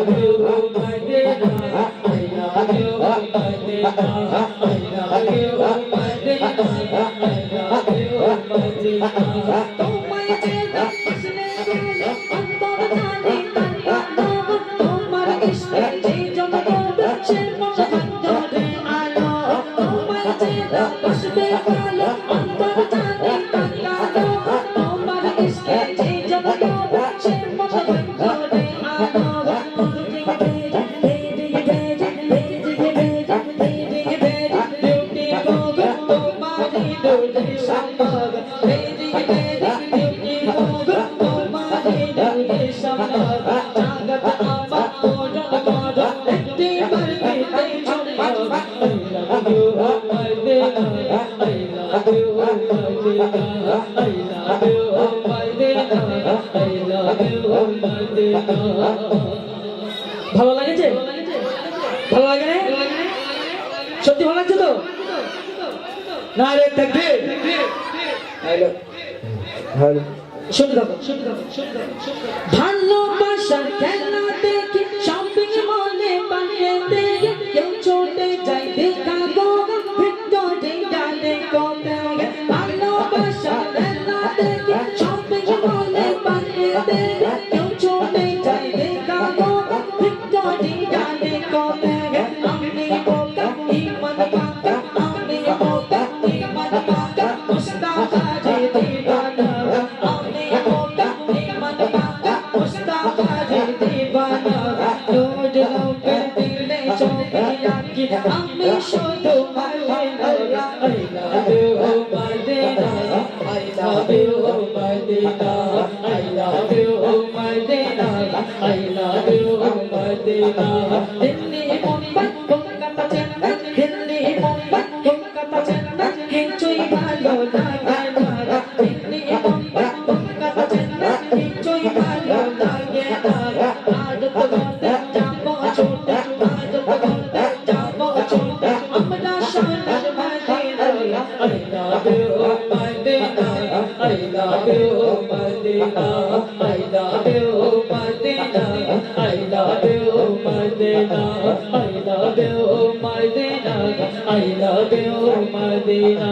love you, Madina. I love you, Madina. I love you, Madina. I love you, Madina. তোমায় চেনা আসলে গেলে অন্তর জানি তানিয়া দাও তোমার ইশকে যে জগৎ সে মন ভঞ্জরে আলো তোমায় চেনা আসলে গেলে অন্তর জানি তানিয়া দাও তোমার ইশকে যে জগৎ সে মন ভঞ্জরে আলো ভালো লাগছে ভালো লাগে না সত্যি ভালো লাগছে তো না রে তাকবীর হ্যালো হ্যালো শুনতে থাকো ভালোবাসার খেলা দেখে শপিং মলে বানিয়ে দেখে কেউ ছোটে যাই দেখা গো ভিতরে গালে কোতে ভালোবাসার খেলা দেখে শপিং মলে বানিয়ে দেখে কেউ ছোটে যাই দেখা গো ভিতরে গালে কোতে আমি বোকা ইমান পাকা আমি বোকা ইমান পাকা মুস্তাফা জি দিওয়ানা আমি বোকা ইমান পাকা মুস্তাফা জি দিওয়ানা রোজ লোকে দিলে চোখে রাখি আমি শুধু Medina I love you Madina I love you Madina I love you Madina I love you Madina Delhi Mumbai Kolkata Chennai Delhi Mumbai Kolkata Chennai কিছুই ভালো লাগে না দিল্লি মুম্বাই কলকাতা চেন্নাই কিছুই ভালো লাগে না আজ তো ঘরে যাবো ছুটে আজ তো ঘরে যাবো ছুটে আমরা সোনার Medina I love you Madina I love you Madina I love you Madina I love you Madina I love you Madina I love you Madina